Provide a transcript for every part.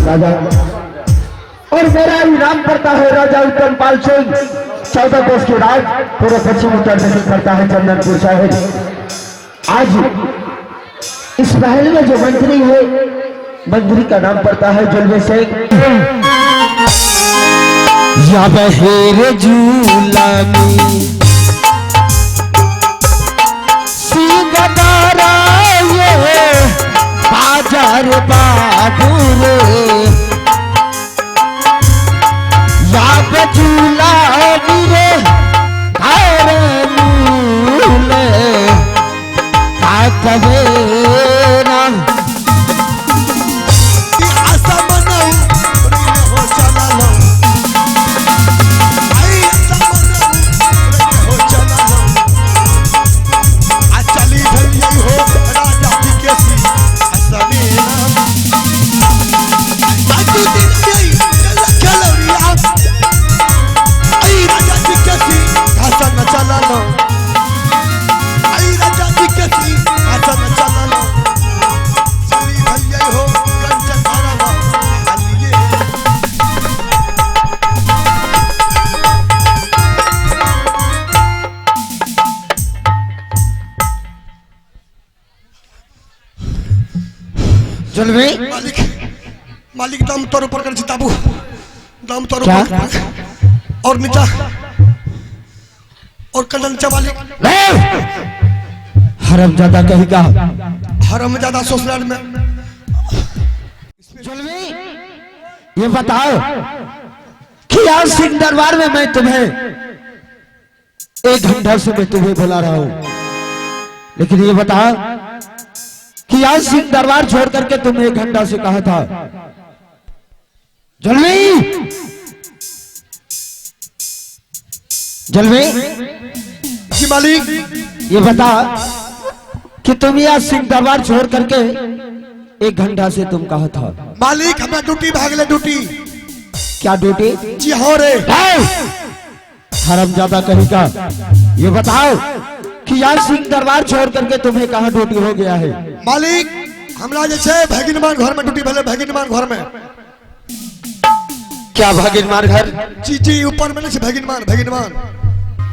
राजा। और मेरा इनाम पड़ता है राजा उत्तम पाल सिंह, 14 कोस के राज, पूरे पश्चिम उत्तर दक्षिण करता है चंदनपुर शहर। आज इस महल में जो मंत्री है, मंत्री का नाम पड़ता है जलवे सिंह। या बहेर झूला में सिंगदारा ये बाजार बाबू रे, या बझूला रे घर मूले का कबेरा जलवे मालिक मालिक दाम तोर ऊपर कर जिताबू, दाम तोर ऊपर और नीचा और कल नीचा मालिक। हरामजादा कहेगा, हरामजादा ससुराल में। जलवे ये बताओ कि आज सिंह दरबार में मैं तुम्हें 1 घंटा से मैं तुम्हें बुला रहा हूं, लेकिन ये बताओ कि आज सिंह दरबार छोड़ करके तुम 1 घंटा से कहा था। जलवे जलवे जी मालिक, ये बता कि तुम आज सिंह दरबार छोड़ करके 1 घंटा से तुम कहा था। मालिक हमें ड्यूटी भागले, ड्यूटी। क्या ड्यूटी? जी हाँ रे। हरामजादा कहेगा, ये बताओ कि आज सिंह दरबार छोड़ करके तुम्हें कहाँ ड्यूटी हो गया है? मालिक हमरा जैसे भगिनमान घर में ड्यूटी भले, भगिनमान घर में। क्या भगिनमान घर? जी जी ऊपर में नहीं, भगिनमान भगिनमान।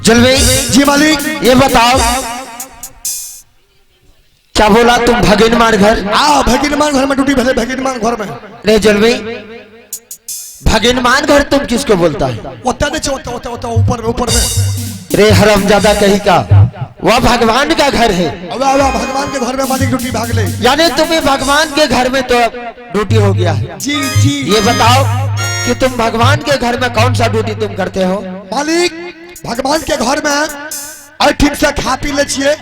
जलवे जी मालिक, ये बताओ क्या बोला तुम? भगिनमान घर? भगिनमान घर में ड्यूटी भले, भगिनमान घर में। रे जलवे भगिनमान घर तुम किसको बोलता है? ऊपर में, ऊपर में। रे हरामजादा कही का, वह भगवान का घर है। भगवान के घर में मालिक ड्यूटी भाग ले। यानी तुम्हें भगवान के घर में तो ड्यूटी हो गया है। जी जी। ये बताओ कि तुम भगवान के घर में कौन सा ड्यूटी तुम करते हो? मालिक भगवान के घर में ठीक से खा पी ले छिए।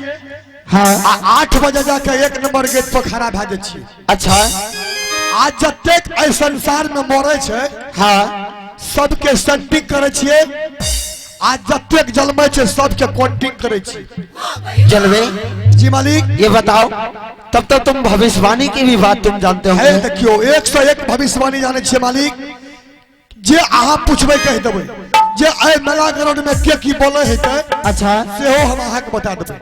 हाँ। 8 बजे जाके 1 नंबर गेट पर खड़ा भा जाए छिए। अच्छा। आज जतेक एहि संसार में मरे छे, हाँ, सबके सेंटिंग करे छिए। आज जतेक जन्मे छे सबके काउंटिंग करे छिए। जलवे जी मालिक, ये बताओ तब तो तुम भविष्यवाणी की भी बात तुम जानते हो। देखियो 101 भविष्यवाणी जाने छिए मालिक। जे अहाँ पूछबे कह देबे, जे ए मेला ग्राउंड में के की बोले है अच्छा से हो हम अहाँ के बता देबे।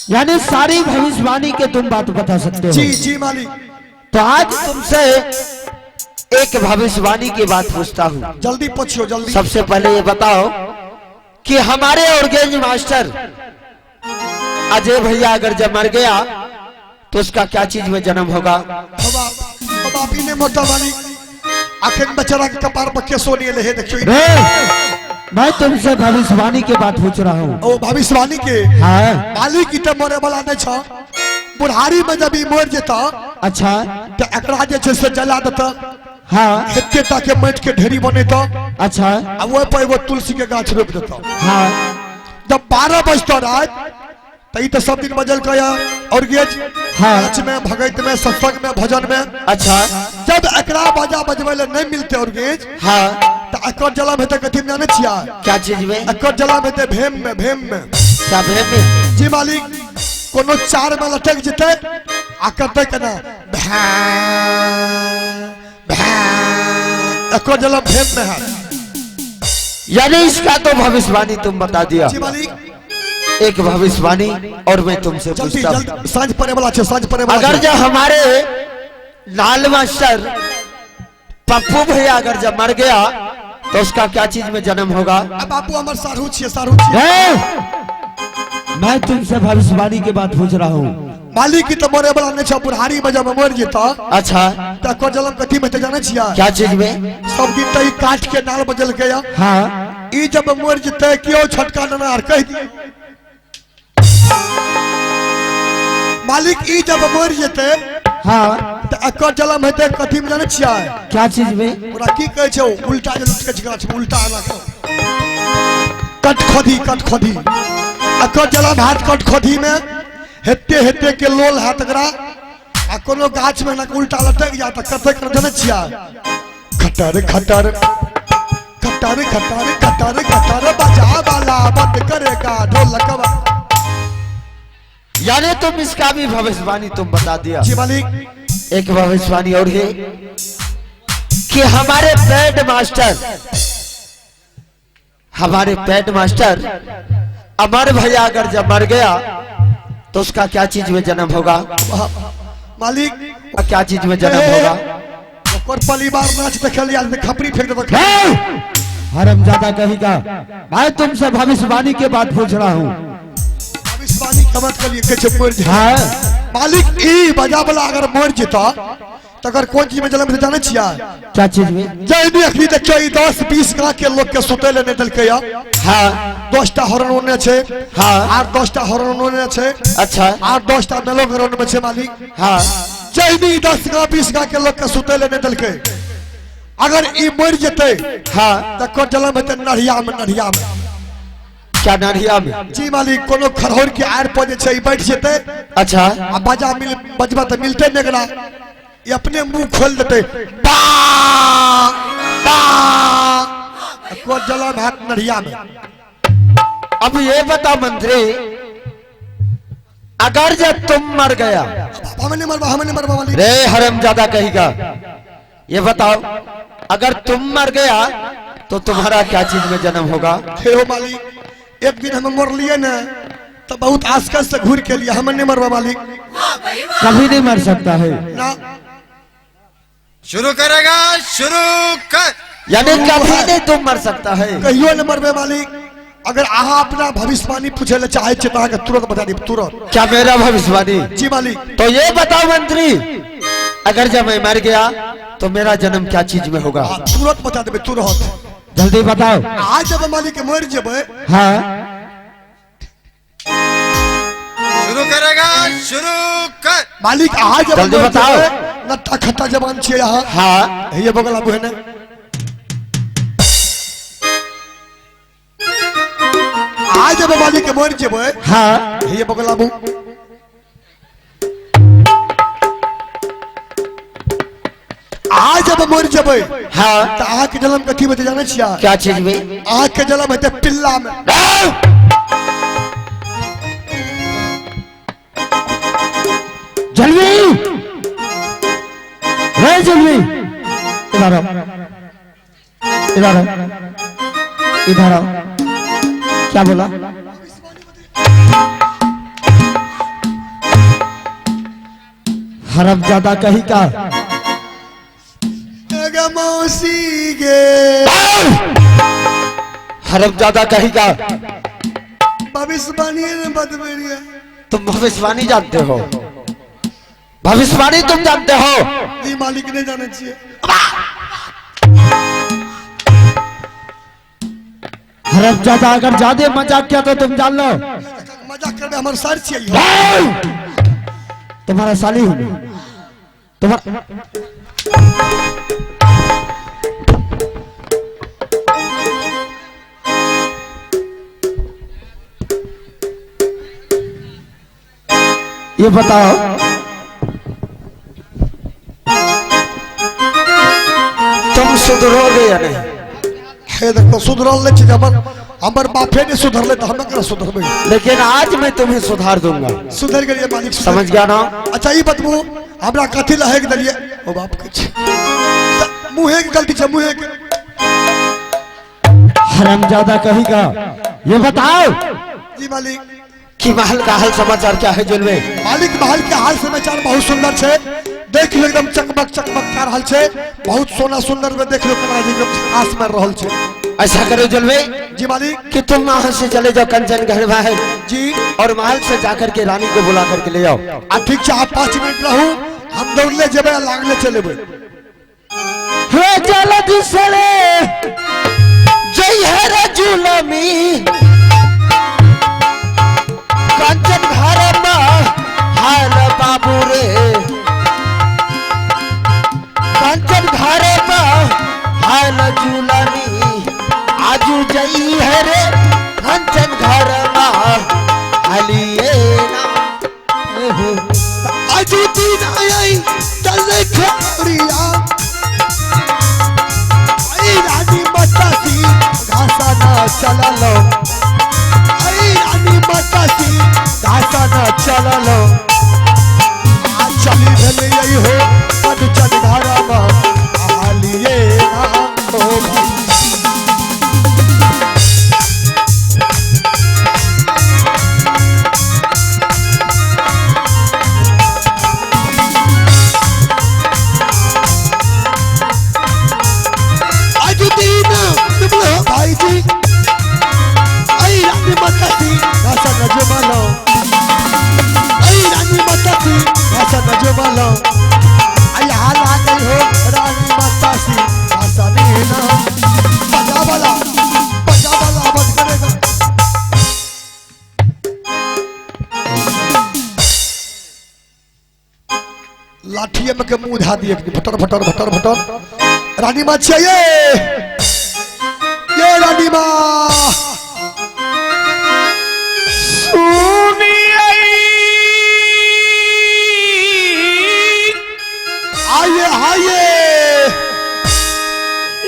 यानी सारी भविष्यवाणी के तुम बात बता सकते हो। जी जी मालिक। तो आज तुमसे एक भविष्यवाणी की बात पूछता हूँ। जल्दी पूछियो, जल्दी। सबसे पहले ये बताओ कि हमारे ऑर्गेंज मास्टर अजय भैया अगर जब मर गया तो उसका क्या चीज में जन्म होगा? बापी ने मोटा मालिक आखिर बेचारा के कपार पर केसो नहीं ले। देखियो मैं तुमसे भविष्यवाणी की बात पूछ रहा हूँ। ओ भविष्यवाणी के? हाँ। मालिक की तो मरे वाला नहीं छा। बुढ़ारी में जब ई मर जेता, अच्छा, तो एकरा जे छे से जला देता। हाँ। खेते ताके माटी के ढेरी बने तो। अच्छा। अब वो पे वो तुलसी के गाछ रोप देता। हाँ। जब 12 बजता रात तो तो सब दिन बजल कया और गेज। हाँ। नाच में, भगत में, सत्संग में, भजन में। अच्छा। जब एकरा बाजा बजवे ले नहीं मिलते और गेज, हाँ, तो एकर जला में कथी में जाने छिया? क्या चीज में? एकर जला में भेम में, भेम में। क्या भेम में? जी मालिक, कोनो 4 में लटक जेते आ करते केना एकर जला भेम में है। यानी इसका तो भविष्यवाणी तुम बता दिया। जी मालिक। एक भविष्यवाणी और मैं तुमसे जल्दी पूछता हूँ। जल्दी, सांझ पड़े वाला छे, सांझ पड़े वाला। अगर जो हमारे लाल मास्टर पप्पू भैया अगर जब मर गया तो उसका क्या चीज में जन्म होगा? अब बापू हमार सारू छिए, सारू छिए। मैं तुमसे भविष्यवाणी की बात पूछ रहा हूँ। मालिक की तो मरे वाला नहीं छा, बुढ़ारी में जब मर जेता अच्छा त को जलम कथी में ते जाने छिया? क्या चीज में? सब दिन तई काट के नाल बजल के या हाँ ई जब मर जेते क्यों छटका ननार कह दी। मालिक ई जब मर जेते हाँ त अकर जलम हेते कथी में जाने छिया? क्या चीज में? ओरा की कहै छै उल्टा जे लुटके गाछ में उल्टा आना कट खोदी अकर जलम हाथ कट खोदी में हेते हेते के लोल हाथ गरा आ कोनो गाछ में ना उल्टा लटक जा त कते कर जाने छिया? खटर खटर खटर खटर खटर खटर बजा वाला बंद करेगा ढोलकवा। यानी तुम इसका भी भविष्यवाणी तुम बता दिया। जी मालिक। एक भविष्यवाणी और है कि हमारे पैड मास्टर अमर भैया अगर जब मर गया तो उसका क्या चीज में जन्म होगा? मालिक क्या चीज में जन्म होगा? ओकर परिवार नाच देखल या खपरी फेंक दे। हरामजादा कहेगा मैं तुमसे भविष्यवाणी के बात पूछ रहा हूँ। भविष्यवाणी कमत के लिए के मर जा। हाँ मालिक ई बजा वाला अगर मर जेता तो अगर कौन चीज में जन्म से जाने छिया? क्या चीज में? जय देखली त 10-20 गांव के लोग के सुते ले नहीं दलके या। हाँ 10टा हरण ओने छे। हाँ 8-10टा हरण ओने छे। अच्छा 8-10टा मेलो हरण में छे मालिक। हाँ जय भी 10 गांव 20 गांव के लोग के सुते ले नहीं दलके अगर ई मर जेते हाँ त को जन्म हेते नढ़िया में। क्या नढ़िया में? जी मालिक कोनो खरहोर के आड़ पर जे बैठ जेते अच्छा आ बजबा तो मिलते नेगरा ये अपने मुंह खोल देते पा पा को जलन हाथ नढ़िया में। अब ये बता मंत्री अगर जब तुम मर गया हमने मरवा मालिक। रे हरामजादा कहेगा ये बताओ अगर तुम मर गया तो तुम्हारा क्या चीज में जन्म होगा? हे हो मालिक एक दिन हम मर लिए ना तो बहुत आसकस से घूर के लिए हमने मरवा मालिक। कभी नहीं मर सकता है ना शुरू करेगा, शुरू कर। यानी कभी नहीं तुम मर सकता है। कहियो न मरबे मालिक। अगर आहा अपना भविष्यवाणी पूछे ले चाहे तो आगे तुरंत बता दी तुरंत। क्या मेरा भविष्यवाणी? जी मालिक। तो ये बताओ मंत्री अगर जब मैं मर गया तो मेरा जन्म क्या चीज में होगा? तुरंत बता देबे तुरंत। जल्दी बताओ। आज जब मालिक मर जेबे हाँ शुरू करेगा, शुरू कर। मालिक आज जब जल्दी मर बताओ। जेबे, नट्टा खट्टा जवान छे यहाँ। हाँ ये बगल आबू है ना। आज जब मालिक मर जेबे हाँ ये बगल आबू। आज जब मर जेबे हाँ तो आँख के जन्म कथी बते जाने छिया? क्या चीज में? आँख के जन्म हेते पिल्ला में। जल्दी रे जल्दी इधर आओ इधर आओ इधर आओ। क्या बोला? हरामजादा कही का मौसी गे हरामजादा कही का भविष्यवाणी बदबेरिया। तुम भविष्यवाणी जानते हो? भविष्यवाणी तुम जानते हो? ये मालिक नहीं जाने चाहिए। हरामजादा अगर ज्यादा मजाक किया तो तुम जान लो मजाक कर हमारे सर चाहिए। तुम्हारा साली हूँ तुम्हारा। ये बताओ तुम सुधरोगे या नहीं? हे देखो सुधरल ले हमर बापे ने सुधरले तो हम केना सुधरबे? लेकिन आज मैं तुम्हें सुधार दूंगा। सुधर गए मालिक सुधर। समझ गया ना? अच्छा ये बतबू हमरा कथी लहे के दलिए ओ बाप के छे मुहे के गलती छे मुहे के। हरामजादा कहेगा ये बताओ जी मालिक कि महल का हाल समाचार क्या है जुलवे? मालिक महल के हाल समाचार बहुत सुंदर छे। देख लो एकदम चकमक चकमक कर रहल छे। बहुत सोना सुंदर में देख लो केना एकदम झकास मार रहल छे। ऐसा करो जुलवे जी मालिक। कि तुम महल से चले जाओ कंचन घर महल जी। और महल से जाकर के रानी को बुला करके ले आओ। ठीक छै, आप 5 मिनट रहू, हम दौड़ले जेबे लागले चलेबे। हे जल्दी चले जय है रे जुलमी कंचन घर में हाल बाबू रे कंचन घर में हाल जुलमी आजू जई है रे कंचन घर में हालिए आजू दिन आई चले खरिया रानी बतासी घासा ना चललो रानी बतासी घासा ना चललो चली भेले यही हो कंचन घर में हालिए ना ओ भाई। भाई जी आई रानी बतासी घासा न जमालो रानी बतासी घासा न जमालो आई हाल आ गई हो रानी बतासी घासा नहीं ना बजा वाला बंद करेगा। लाठी में के मुंह धा दिए भटर भटर भटर भटर। रानी माँ चाहिए ये रानी माँ सुनिए आइए आइए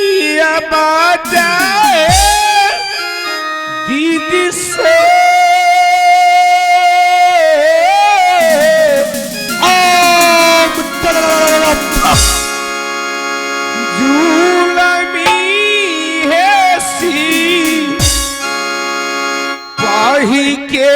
ये बात है दीदी से के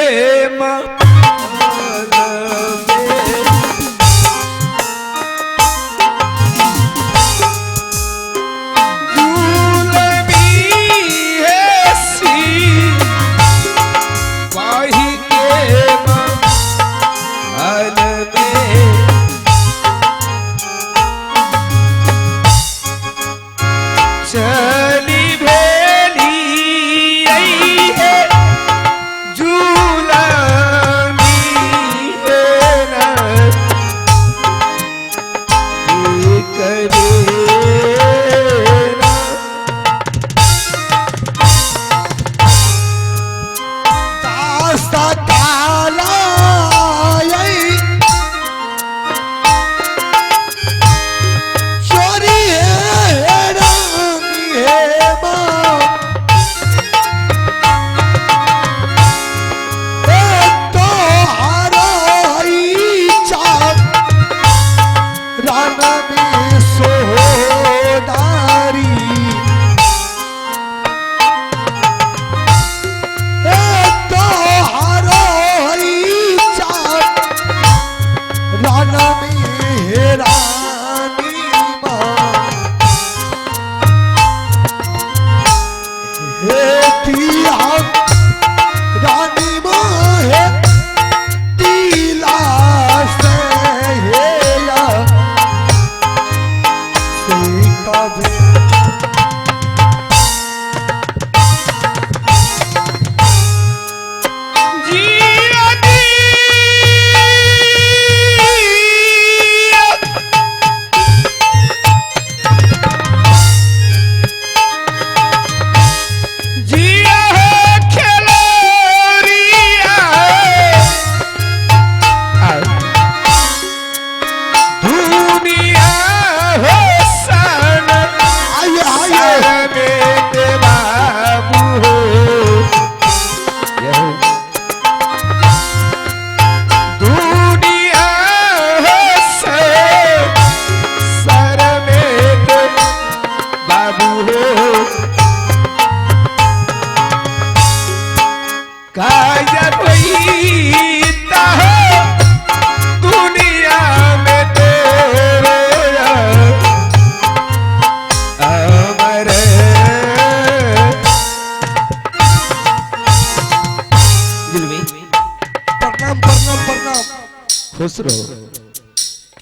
रहो।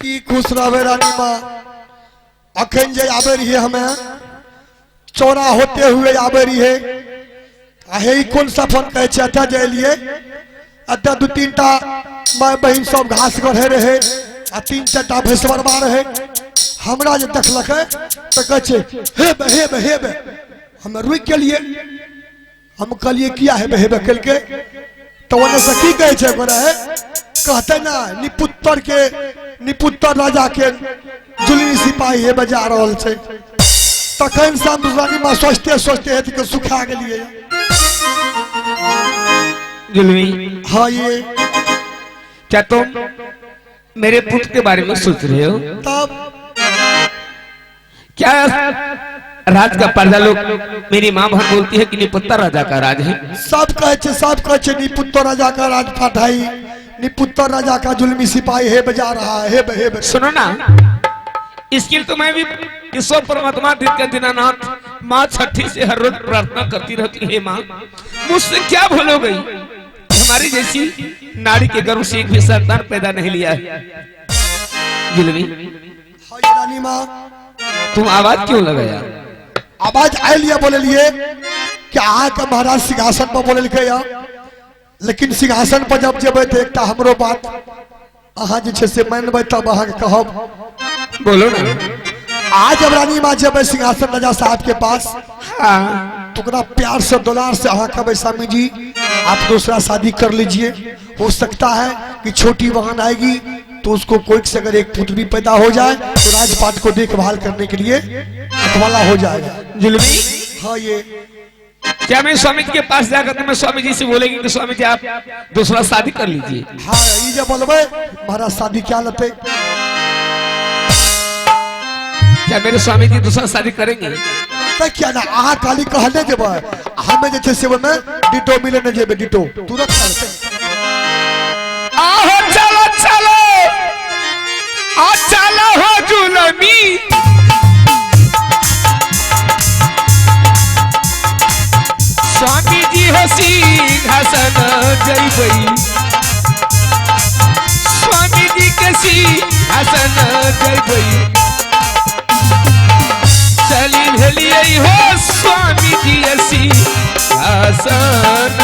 की खुश रहे रानी माँ। अखन जे आबे रही हमें चौरा होते हुए आबे रही है हे कौन सा फोन कहे अतः जे लिए अतः 2-3टा माय बहन सब घास गढ़े रहे आ 3-4टा भैंसवरबा रहे हमरा जे देखलक तो कहे हे बे हम रुक गेलिए हम कहलिए किया है बे कल के तो ओने से की कहे छे कहते ना निपुत्तर राजा के जुलमी सिपाही है बजा रहल छे तखन शाम रानी माँ सोचते सोचते है कि सुखा गेलिए। जुलमी, हाँ ये क्या तुम मेरे पुत्र के बारे में सोच रहे हो? तब क्या राज का पर्दा लोग मेरी माँ बहन बोलती है कि निपुत्तर राजा का राज है। सब कहे निपुत्तर राजा का राज फाटाई निपुत्तर राजा का जुल्मी सिपाही है बजा रहा है हे बे। सुनो ना, इसके लिए तो मैं भी ईश्वर परमात्मा दिन का दीनानाथ माँ छठी से हर रोज प्रार्थना करती रहती है। माँ मुझसे क्या भूल हो गई? हमारी जैसी नारी के गर्भ से एक भी संतान पैदा नहीं लिया है। जुलमी, हाँ ये रानी माँ तुम आवाज क्यों लगाया? आवाज आए लिए बोले लिए कि आके महाराज सिंहासन पर बोले लिखे लेकिन सिंहासन पर जब जेबे तो एक हमरो बात अहाँ जे से मानबे तब अहाँ कहब। बोलो ना। आज जब रानी माँ जब सिंहासन राजा साहब के पास हाँ। तो प्यार से दुलार से अहाँ कहबे स्वामी जी आप दूसरा शादी कर लीजिए। हो सकता है कि छोटी बहन आएगी तो उसको कोई से अगर एक पुत्र भी पैदा हो जाए तो राजपाट को देखभाल करने के लिए रखवाला हो जाएगा। जुलमी, हाँ ये क्या मैं स्वामी जी के पास जाकर तो मैं स्वामी जी से बोलेंगे कि स्वामी जी आप दूसरा शादी कर लीजिए? हाँ ये जब बोलबे महाराज शादी क्या लते क्या मेरे स्वामी जी दूसरा शादी करेंगे? तो क्या ना आहा काली कहने जब हमें जैसे सेवा में डिटो मिले न जेबे डिटो तुरंत करते। आहो चलो चलो आ चलो हो जुलमी, स्वामी जी हो सिंहासन जइबई, स्वामी जी के सिंहासन जइबई, चली भेलिए हो स्वामी जी सिंहासन